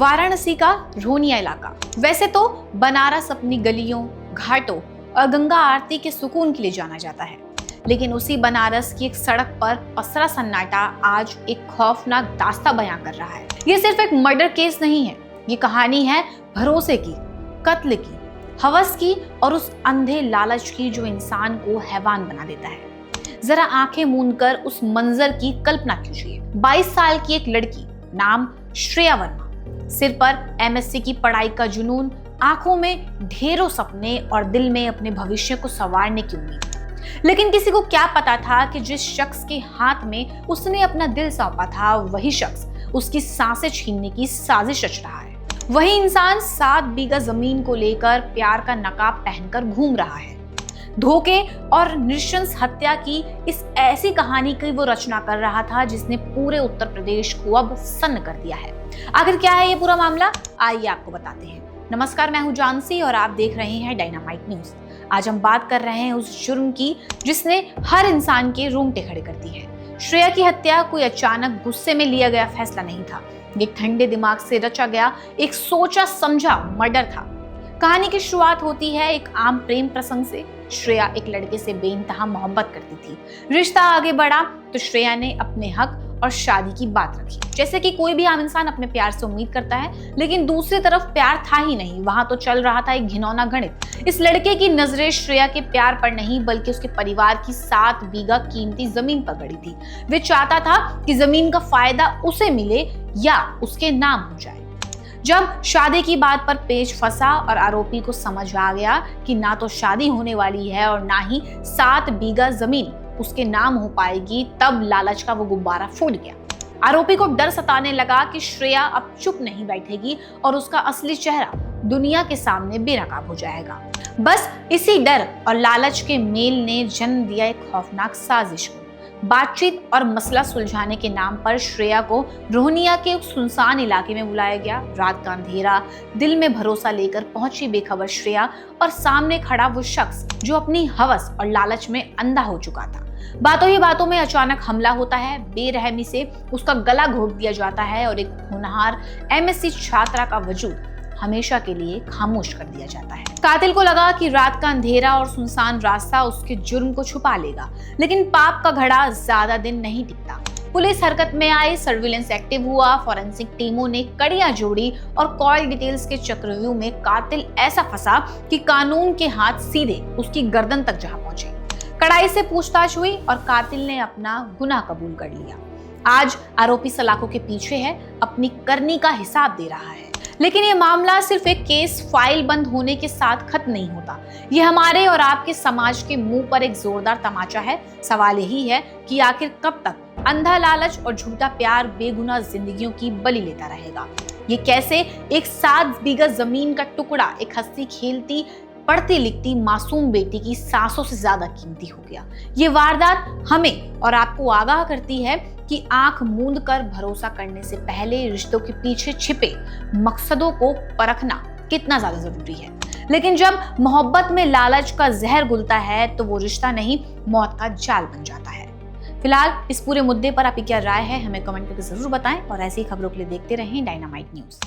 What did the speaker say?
वाराणसी का रोहनिया इलाका। वैसे तो बनारस अपनी गलियों, घाटों और गंगा आरती के सुकून के लिए जाना जाता है, लेकिन उसी बनारस की एक सड़क पर पसरा सन्नाटा आज एक खौफनाक दास्तां बयां कर रहा है। ये सिर्फ एक मर्डर केस नहीं है, ये कहानी है भरोसे की, कत्ल की, हवस की और उस अंधे लालच की जो इंसान को हैवान बना देता है। जरा आंखें मूंद कर उस मंजर की कल्पना कीजिए। 22 साल की एक लड़की, नाम श्रेया वर्मा, सिर पर एमएससी की पढ़ाई का जुनून, आंखों में ढेरों सपने और दिल में अपने भविष्य को संवारने की उम्मीद। लेकिन किसी को क्या पता था कि जिस शख्स के हाथ में उसने अपना दिल सौंपा था, वही शख्स उसकी सांसें छीनने की साजिश रच रहा है। वही इंसान 7 बीघा जमीन को लेकर प्यार का नकाब पहनकर घूम रहा है। धोखे और नृशंस हत्या की इस ऐसी कहानी की वो रचना कर रहा था जिसने पूरे उत्तर प्रदेश को अब सन्न कर दिया है। आखिर क्या है ये पूरा मामला, आइए आपको बताते हैं। नमस्कार, मैं हूं जानसी और आप देख रहे हैं डायनामाइट न्यूज। आज हम बात कर रहे हैं उस जुर्म की जिसने हर इंसान के रोंगटे खड़े कर दिए हैं। श्रेया की हत्या कोई अचानक गुस्से में लिया गया फैसला नहीं था, एक ठंडे दिमाग से रचा गया एक सोचा समझा मर्डर था। कहानी की शुरुआत होती है एक आम प्रेम प्रसंग से। श्रेया एक लड़के से बेइंतहा मोहब्बत करती थी। रिश्ता आगे बढ़ा तो श्रेया ने अपने हक और शादी की बात रखी, जैसे कि कोई भी आम इंसान अपने प्यार से उम्मीद करता है। लेकिन दूसरी तरफ प्यार था ही नहीं, वहां तो चल रहा था एक घिनौना गणित। इस लड़के की नजरें श्रेया के प्यार पर नहीं बल्कि उसके परिवार की 7 बीघा कीमती जमीन पर गड़ी थी। वे चाहता था कि जमीन का फायदा उसे मिले या उसके नाम हो जाए। जब शादी की बात पर पेच फंसा और आरोपी को समझ आ गया कि ना तो शादी होने वाली है और ना ही 7 बीघा जमीन उसके नाम हो पाएगी, तब लालच का वो गुब्बारा फूट गया। आरोपी को डर सताने लगा कि श्रेया अब चुप नहीं बैठेगी और उसका असली चेहरा दुनिया के सामने बेनकाब हो जाएगा। बस इसी डर और लालच के मेल ने जन्म दिया एक खौफनाक साजिश को। बातचीत और मसला सुलझाने के नाम पर श्रेया को रोहनिया के एक सुनसान इलाके में बुलाया गया। रात का अंधेरा, दिल में भरोसा लेकर पहुंची बेखबर श्रेया और सामने खड़ा वो शख्स जो अपनी हवस और लालच में अंधा हो चुका था। बातों ही बातों में अचानक हमला होता है। बेरहमी से उसका गला घोंट दिया जाता है और एक होनहार एमएससी छात्रा का वजूद हमेशा के लिए खामोश कर दिया जाता है। कातिल को लगा कि रात का अंधेरा और सुनसान रास्ता उसके जुर्म को छुपा लेगा, लेकिन पाप का घड़ा ज्यादा दिन नहीं टिकता। पुलिस हरकत में आई, सर्विलेंस एक्टिव हुआ, फॉरेंसिक टीमों ने कड़ियां जोड़ी और कॉल डिटेल्स के चक्रव्यूह में कातिल ऐसा फंसा कि कानून के हाथ सीधे उसकी गर्दन तक जा पहुंचे। कड़ाई से पूछताछ हुई और कातिल ने अपना गुनाह कबूल कर लिया। आज आरोपी सलाखों के पीछे है, अपनी करनी का हिसाब दे रहा है। लेकिन ये मामला सिर्फ एक केस फाइल बंद होने के साथ खत्म नहीं होता। ये हमारे और आपके समाज के मुंह पर एक जोरदार तमाचा है। सवाल यही है कि आखिर कब तक अंधा लालच और झूठा प्यार बेगुनाह जिंदगियों की बलि लेता रहेगा। ये कैसे एक 7 बीघा जमीन का टुकड़ा एक हंसती खेलती पढ़ती लिखती मासूम बेटी की सांसों से ज्यादा कीमती हो गया। ये वारदात हमें और आपको आगाह करती है कि आंख मूंद कर भरोसा करने से पहले रिश्तों के पीछे छिपे मकसदों को परखना कितना ज्यादा जरूरी है। लेकिन जब मोहब्बत में लालच का जहर घुलता है तो वो रिश्ता नहीं, मौत का जाल बन जाता है। फिलहाल इस पूरे मुद्दे पर आपकी क्या राय है, हमें कमेंट करके जरूर बताएं और ऐसी खबरों के लिए देखते रहें डायनामाइट न्यूज।